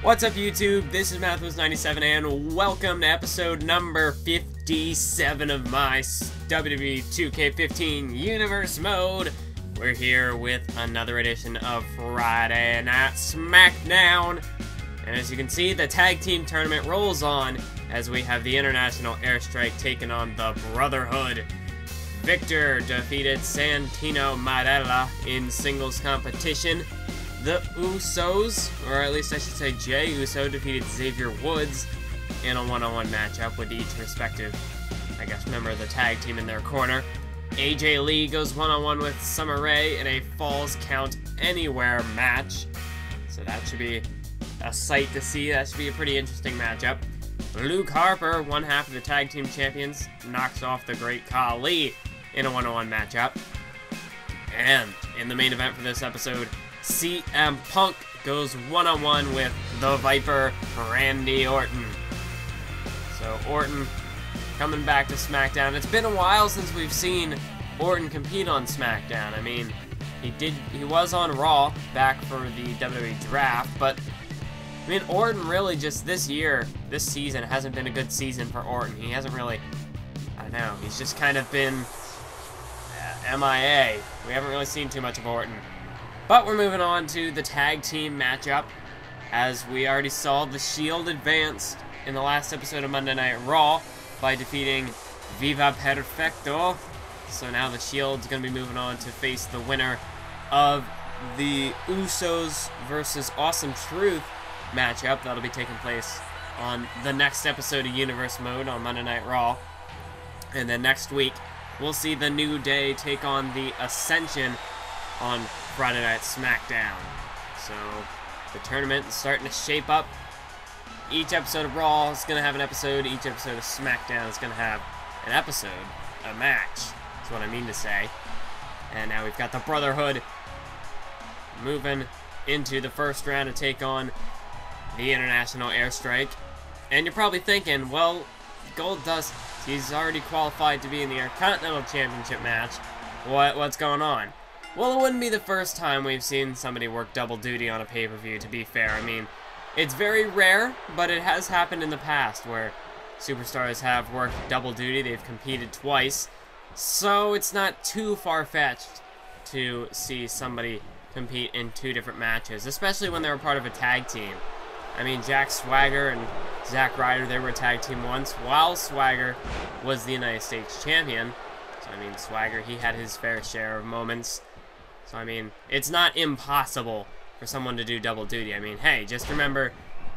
What's up, YouTube? This is Mathos97 and welcome to episode number 57 of my WWE 2K15 Universe Mode. We're here with another edition of Friday Night SmackDown. And as you can see, the tag team tournament rolls on as we have the International Airstrike taking on the Brotherhood. Victor defeated Santino Marella in singles competition. The Usos, or at least I should say Jey Uso, defeated Xavier Woods in a one-on-one matchup with each respective, I guess, member of the tag team in their corner. AJ Lee goes one-on-one with Summer Rae in a Falls Count Anywhere match. So that should be a sight to see. That should be a pretty interesting matchup. Luke Harper, one half of the tag team champions, knocks off the Great Khali in a one-on-one matchup. And in the main event for this episode, CM Punk goes one-on-one with the Viper, Randy Orton. So Orton coming back to SmackDown. It's been a while since we've seen Orton compete on SmackDown. I mean, he was on Raw back for the WWE draft, but I mean, Orton really just this season hasn't been a good season for Orton. He hasn't really, I don't know, he's just kind of been MIA. We haven't really seen too much of Orton. But we're moving on to the tag team matchup. As we already saw, the Shield advanced in the last episode of Monday Night Raw by defeating Viva Perfecto. So now the Shield's going to be moving on to face the winner of the Usos versus Awesome Truth matchup. That'll be taking place on the next episode of Universe Mode on Monday Night Raw. And then next week, we'll see the New Day take on the Ascension on Friday Night SmackDown. So the tournament is starting to shape up. Each episode of Raw is going to have an episode. Each episode of SmackDown is going to have an episode, a match. That's what I mean to say. And now we've got the Brotherhood moving into the first round to take on the International Airstrike. And you're probably thinking, well, Goldust, he's already qualified to be in the Intercontinental Championship match. What's going on? Well, it wouldn't be the first time we've seen somebody work double duty on a pay-per-view, to be fair. I mean, it's very rare, but it has happened in the past where superstars have worked double duty. They've competed twice, so it's not too far-fetched to see somebody compete in two different matches, especially when they were part of a tag team. I mean, Jack Swagger and Zack Ryder, they were a tag team once, while Swagger was the United States champion. So, I mean, Swagger, he had his fair share of moments. So, I mean, it's not impossible for someone to do double duty. I mean, hey, just remember,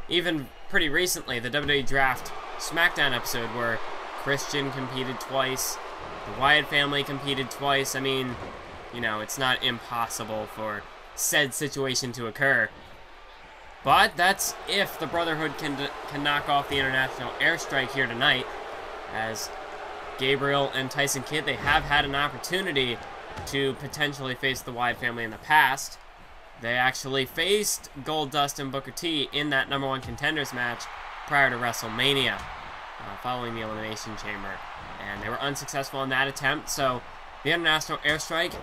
even pretty recently, the WWE Draft SmackDown episode where Christian competed twice, the Wyatt family competed twice. I mean, you know, it's not impossible for said situation to occur. But that's if the Brotherhood can knock off the International Airstrike here tonight, as Gabriel and Tyson Kidd, they have had an opportunity to potentially face the Wyatt family in the past. They actually faced Goldust and Booker T in that #1 Contenders match prior to WrestleMania, following the Elimination Chamber. And they were unsuccessful in that attempt, so the International Airstrike,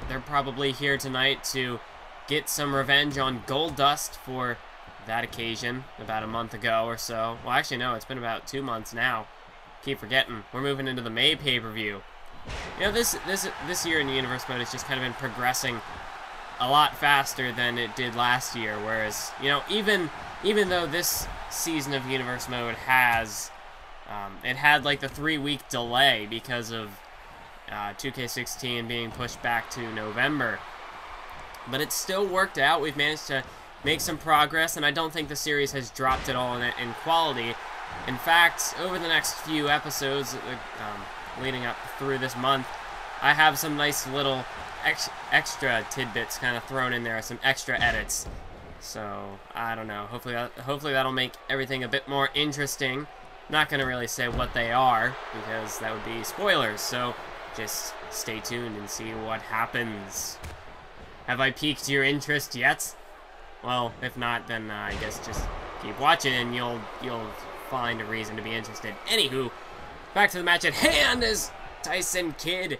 they're probably here tonight to get some revenge on Goldust for that occasion about a month ago or so. Well, actually, no, it's been about 2 months now. Keep forgetting. We're moving into the May pay-per-view. You know, this year in the Universe Mode has just kind of been progressing a lot faster than it did last year, whereas, you know, even though this season of Universe Mode has, it had like the 3-week delay because of 2K16 being pushed back to November, but it still worked out. We've managed to make some progress, and I don't think the series has dropped at all in quality. In fact, over the next few episodes, leading up through this month, I have some nice little extra tidbits kind of thrown in there, some extra edits. So, I don't know. Hopefully that'll make everything a bit more interesting. Not going to really say what they are, because that would be spoilers. So, just stay tuned and see what happens. Have I piqued your interest yet? Well, if not, then I guess just keep watching and you'll find a reason to be interested. Anywho, back to the match at hand as Tyson Kidd,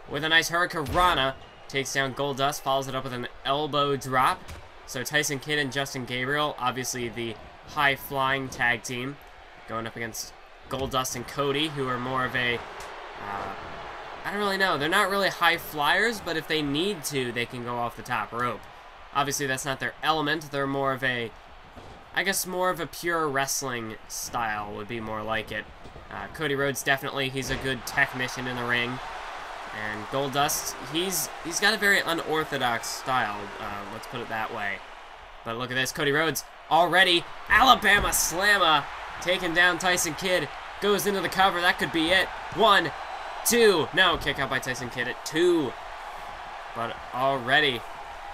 with a nice Hurricanrana, takes down Goldust, follows it up with an elbow drop. So Tyson Kidd and Justin Gabriel, obviously the high-flying tag team, going up against Goldust and Cody, who are more of a, I don't really know. They're not really high flyers, but if they need to, they can go off the top rope. Obviously, that's not their element. They're more of a, I guess, more of a pure wrestling style would be more like it. Cody Rhodes, definitely, he's a good technician in the ring. And Goldust, he's got a very unorthodox style, let's put it that way. But look at this, Cody Rhodes already, Alabama Slammer, taking down Tyson Kidd, goes into the cover, that could be it. 1, 2, no, kick out by Tyson Kidd at 2. But already,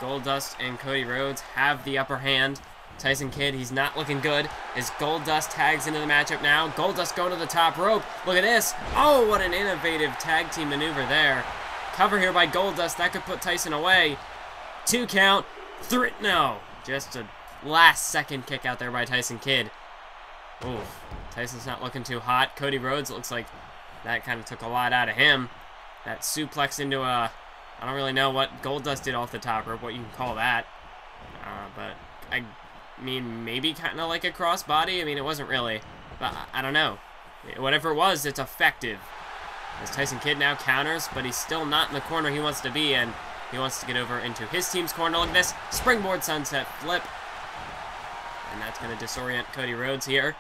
Goldust and Cody Rhodes have the upper hand. Tyson Kidd, he's not looking good, as Goldust tags into the matchup now. Goldust going to the top rope. Look at this. Oh, what an innovative tag team maneuver there. Cover here by Goldust. That could put Tyson away. 2 count. 3. No. Just a last-second kick out there by Tyson Kidd. Oof. Tyson's not looking too hot. Cody Rhodes, looks like that kind of took a lot out of him. That suplex into a... I don't really know what Goldust did off the top rope, what you can call that. But I mean, maybe kind of like a crossbody. I mean, it wasn't really, but I don't know. Whatever it was, it's effective. As Tyson Kidd now counters, but he's still not in the corner he wants to be in. He wants to get over into his team's corner. Look at this. Springboard sunset flip. And that's going to disorient Cody Rhodes here.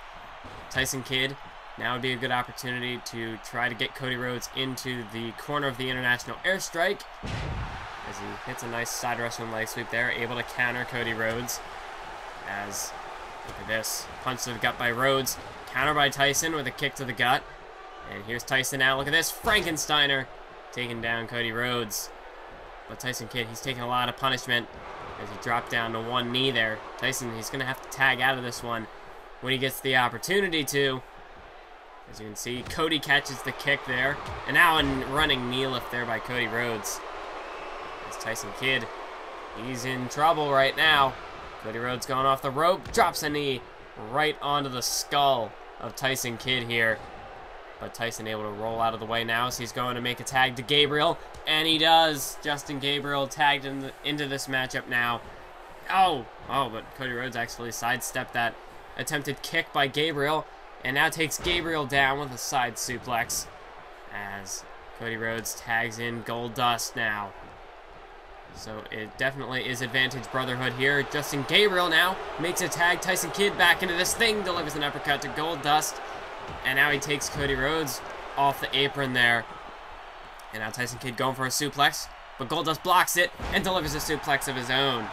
Tyson Kidd, now would be a good opportunity to try to get Cody Rhodes into the corner of the International Airstrike. As he hits a nice side Russian leg sweep there, able to counter Cody Rhodes. As, look at this, punch to the gut by Rhodes, counter by Tyson with a kick to the gut. And here's Tyson now, look at this, Frankensteiner taking down Cody Rhodes. But Tyson Kidd, he's taking a lot of punishment as he dropped down to 1 knee there. Tyson, he's going to have to tag out of this one when he gets the opportunity to. As you can see, Cody catches the kick there. And now a running knee lift there by Cody Rhodes. As Tyson Kidd, he's in trouble right now. Cody Rhodes going off the rope, drops a knee right onto the skull of Tyson Kidd here. But Tyson able to roll out of the way now, so he's going to make a tag to Gabriel, and he does. Justin Gabriel tagged into this matchup now. Oh, but Cody Rhodes actually sidestepped that attempted kick by Gabriel, and now takes Gabriel down with a side suplex, as Cody Rhodes tags in Goldust now. So it definitely is advantage Brotherhood here. Justin Gabriel now makes a tag. Tyson Kidd back into this thing, delivers an uppercut to Goldust. And now he takes Cody Rhodes off the apron there. And now Tyson Kidd going for a suplex. But Goldust blocks it and delivers a suplex of his own.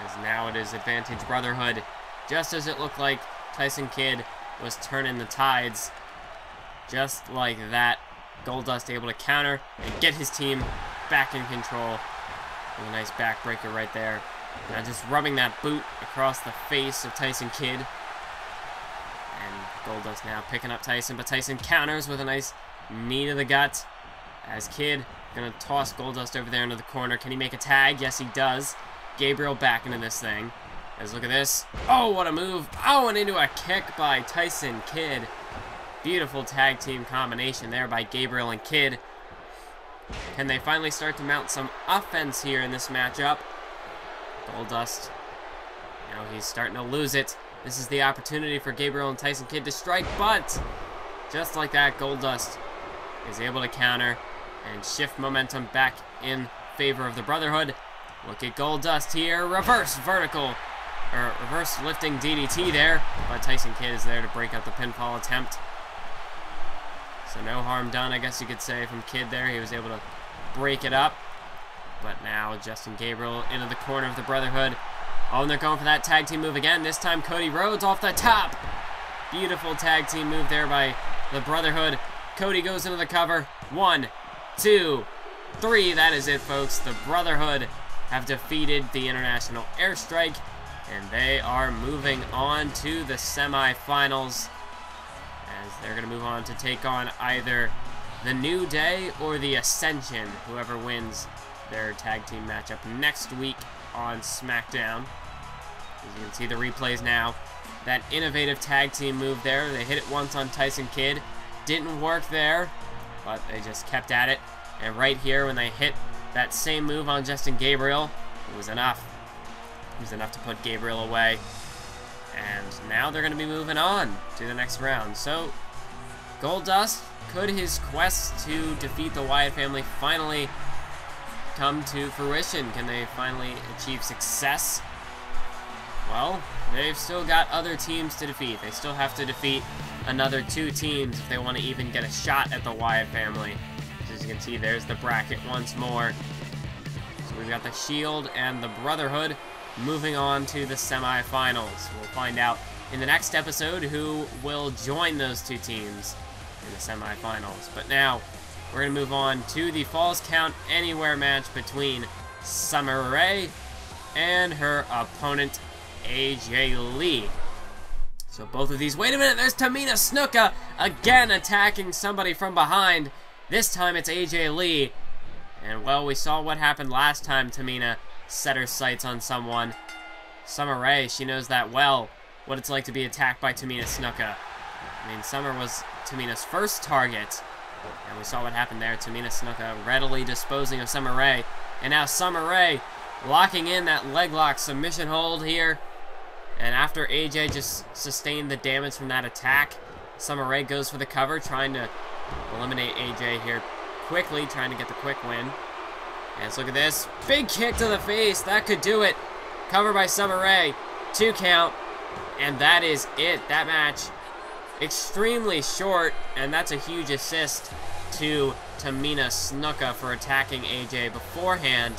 As now it is advantage Brotherhood. Just as it looked like Tyson Kidd was turning the tides. Just like that, Goldust able to counter and get his team back in control. With a nice backbreaker right there. Now just rubbing that boot across the face of Tyson Kidd. And Goldust now picking up Tyson, but Tyson counters with a nice knee to the gut. As Kidd gonna toss Goldust over there into the corner. Can he make a tag? Yes, he does. Gabriel back into this thing. As look at this. Oh, what a move. Oh, and into a kick by Tyson Kidd. Beautiful tag team combination there by Gabriel and Kidd. Can they finally start to mount some offense here in this matchup? Goldust, now he's starting to lose it. This is the opportunity for Gabriel and Tyson Kidd to strike, but just like that, Goldust is able to counter and shift momentum back in favor of the Brotherhood. Look at Goldust here, reverse lifting DDT there, but Tyson Kidd is there to break up the pinfall attempt. So no harm done, I guess you could say, from Kidd there. He was able to break it up. But now Justin Gabriel into the corner of the Brotherhood. Oh, and they're going for that tag team move again. This time Cody Rhodes off the top. Beautiful tag team move there by the Brotherhood. Cody goes into the cover. 1, 2, 3. That is it, folks. The Brotherhood have defeated the International Airstrike, and they are moving on to the semifinals. As they're going to move on to take on either the New Day or the Ascension, whoever wins their tag team matchup next week on SmackDown. As you can see the replays now, that innovative tag team move there. They hit it once on Tyson Kidd. Didn't work there, but they just kept at it. And right here, when they hit that same move on Justin Gabriel, it was enough. It was enough to put Gabriel away. And now they're going to be moving on to the next round. So, Goldust, could his quest to defeat the Wyatt family finally come to fruition? Can they finally achieve success? Well, they've still got other teams to defeat. They still have to defeat another 2 teams if they want to even get a shot at the Wyatt family. As you can see, there's the bracket once more. So we've got the Shield and the Brotherhood moving on to the semifinals. We'll find out in the next episode who will join those 2 teams in the semifinals. But now, we're going to move on to the Falls Count Anywhere match between Summer Rae and her opponent, AJ Lee. So both of these, wait a minute, there's Tamina Snuka again attacking somebody from behind. This time it's AJ Lee. And well, we saw what happened last time Tamina set her sights on someone. Summer Rae, she knows that well, what it's like to be attacked by Tamina Snuka. I mean, Summer was Tamina's first target. And we saw what happened there. Tamina Snuka readily disposing of Summer Rae. And now Summer Rae locking in that leg lock submission hold here. And after AJ just sustained the damage from that attack, Summer Rae goes for the cover, trying to eliminate AJ here quickly, trying to get the quick win. And let's look at this. Big kick to the face. That could do it. Cover by Summer Rae. 2 count. And that is it. That match extremely short, and that's a huge assist to Tamina Snuka for attacking AJ beforehand.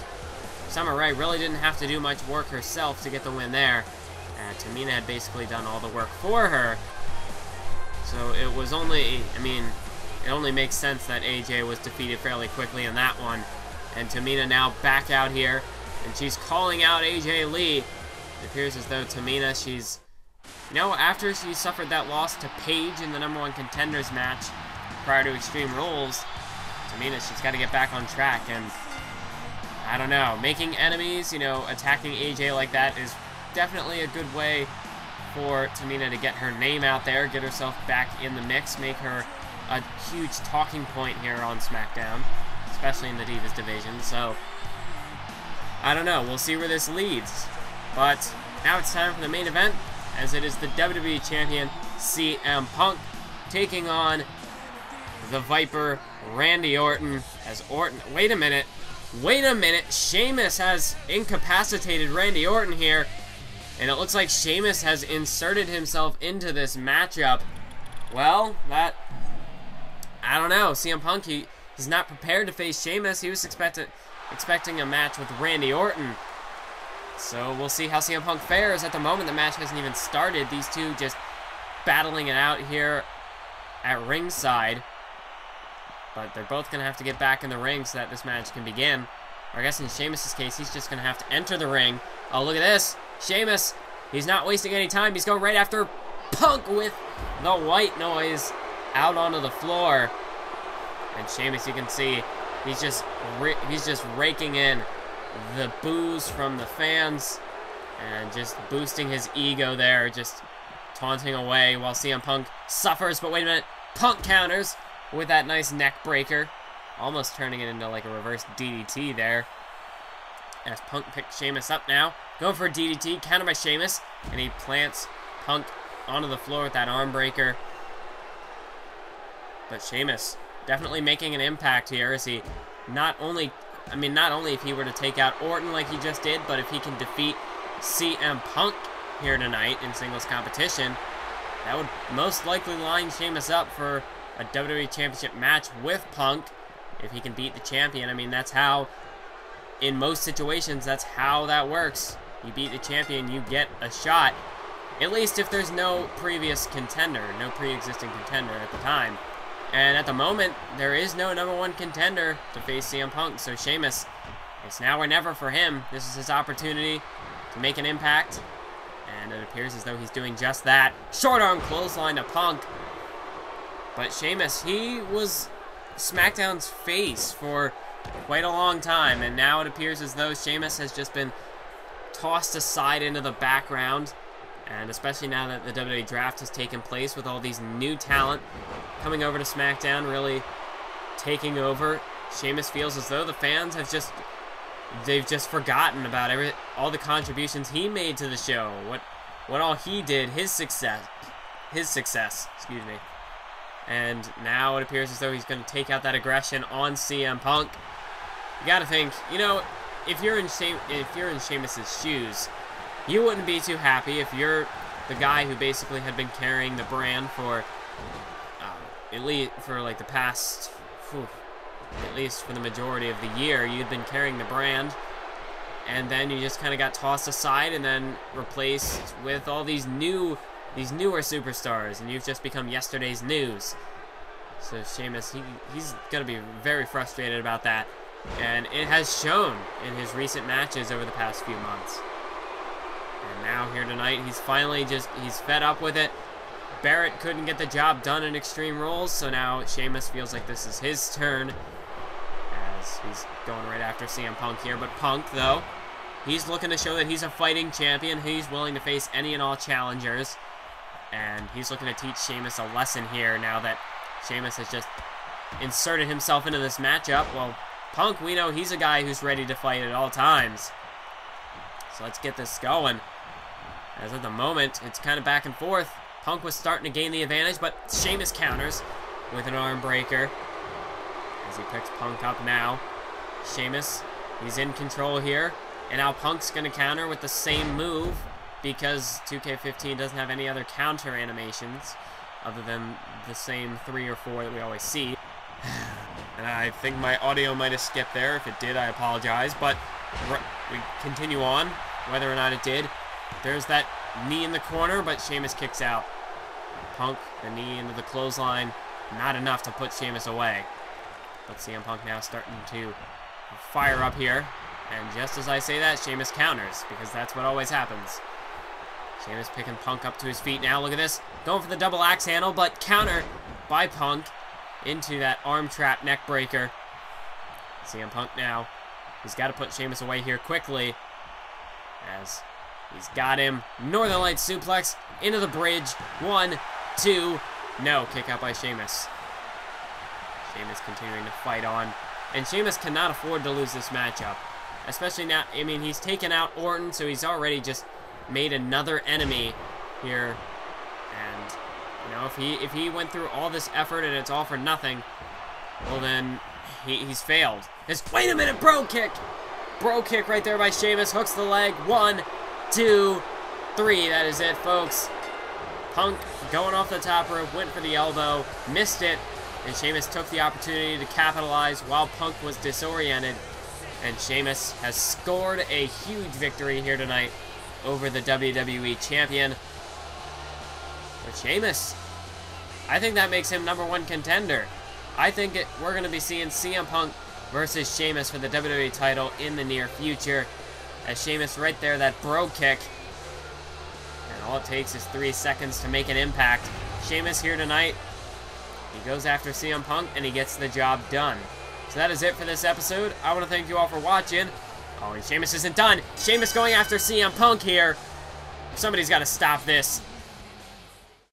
Summer Rae really didn't have to do much work herself to get the win there. Tamina had basically done all the work for her. So it was only, I mean, it only makes sense that AJ was defeated fairly quickly in that one. And Tamina now back out here, and she's calling out AJ Lee. It appears as though Tamina, she's, you know, after she suffered that loss to Paige in the #1 Contenders match prior to Extreme Rules, Tamina, she's got to get back on track. And I don't know, making enemies, you know, attacking AJ like that is definitely a good way for Tamina to get her name out there, get herself back in the mix, make her a huge talking point here on SmackDown, especially in the Divas division. So, I don't know, we'll see where this leads. But now it's time for the main event, as it is the WWE Champion CM Punk taking on the Viper Randy Orton. As Orton, wait a minute, Sheamus has incapacitated Randy Orton here. And it looks like Sheamus has inserted himself into this matchup. Well, I don't know. CM Punk, he's not prepared to face Sheamus. He was expecting a match with Randy Orton. So we'll see how CM Punk fares. At the moment, the match hasn't even started. These two just battling it out here at ringside. But they're both going to have to get back in the ring so that this match can begin. Or I guess in Sheamus' case, he's just going to have to enter the ring. Oh, look at this. Sheamus, he's not wasting any time. He's going right after Punk with the white noise out onto the floor. And Sheamus, you can see, he's just raking in the boos from the fans and just boosting his ego there, just taunting away while CM Punk suffers. But wait a minute, Punk counters with that nice neck breaker, almost turning it into like a reverse DDT there. As Punk picks Sheamus up now, going for a DDT, countered by Sheamus, and he plants Punk onto the floor with that arm breaker. But Sheamus definitely making an impact here, as he not only if he were to take out Orton like he just did, but if he can defeat CM Punk here tonight in singles competition, that would most likely line Sheamus up for a WWE Championship match with Punk if he can beat the champion. I mean, that's how, in most situations, that's how that works. You beat the champion, you get a shot, at least if there's no previous contender, no pre-existing contender at the time. And at the moment, there is no #1 contender to face CM Punk, so Sheamus, it's now or never for him. This is his opportunity to make an impact, and it appears as though he's doing just that. Short arm clothesline to Punk. But Sheamus, he was SmackDown's face for quite a long time, and now it appears as though Sheamus has just been tossed aside into the background. And especially now that the WWE draft has taken place with all these new talent coming over to SmackDown, really taking over, Sheamus feels as though the fans have they've just forgotten about all the contributions he made to the show, when all he did, his success, excuse me. And now it appears as though he's going to take out that aggression on CM Punk. You got to think, you know, if you're in Sheamus's shoes, you wouldn't be too happy if you're the guy who basically had been carrying the brand for at least for like the past, at least for the majority of the year, you'd been carrying the brand, and then you just kind of got tossed aside and then replaced with all these newer superstars, and you've just become yesterday's news. So Sheamus, he's gonna be very frustrated about that, and it has shown in his recent matches over the past few months. And now here tonight, he's finally he's fed up with it. Barrett couldn't get the job done in Extreme Rules, so now Sheamus feels like this is his turn, as he's going right after CM Punk here. But Punk, though, he's looking to show that he's a fighting champion. He's willing to face any and all challengers, and he's looking to teach Sheamus a lesson here now that Sheamus has just inserted himself into this matchup. Well, Punk, we know he's a guy who's ready to fight at all times. So let's get this going. As at the moment, it's kind of back and forth. Punk was starting to gain the advantage, but Sheamus counters with an arm breaker as he picks Punk up now. Sheamus, he's in control here, and now Punk's going to counter with the same move because 2K15 doesn't have any other counter animations other than the same 3 or 4 that we always see. And I think my audio might have skipped there. If it did, I apologize, but we continue on, whether or not it did. There's that knee in the corner, but Sheamus kicks out. Punk, the knee into the clothesline, not enough to put Sheamus away. But CM Punk now starting to fire up here, and just as I say that, Sheamus counters, because that's what always happens. Sheamus picking Punk up to his feet now, look at this, going for the double axe handle, but counter by Punk into that arm trap neck breaker. CM Punk now, he's got to put Sheamus away here quickly, as he's got him. Northern Lights suplex into the bridge. 1, 2. No, kick out by Sheamus. Sheamus continuing to fight on. And Sheamus cannot afford to lose this matchup. Especially now, I mean, he's taken out Orton, so he's already just made another enemy here. And, you know, if he went through all this effort and it's all for nothing, well then, he's failed. Wait a minute, bro kick! Bro kick right there by Sheamus. Hooks the leg. 1, 2, 3. That is it, folks. Punk going off the top rope, went for the elbow, missed it, and Sheamus took the opportunity to capitalize while Punk was disoriented. And Sheamus has scored a huge victory here tonight over the WWE Champion. But Sheamus, I think that makes him #1 contender. I think we're going to be seeing CM Punk versus Sheamus for the WWE title in the near future. As Sheamus right there, that bro kick. And all it takes is 3 seconds to make an impact. Sheamus here tonight. He goes after CM Punk and he gets the job done. So that is it for this episode. I want to thank you all for watching. Oh, and Sheamus isn't done. Sheamus going after CM Punk here. Somebody's got to stop this.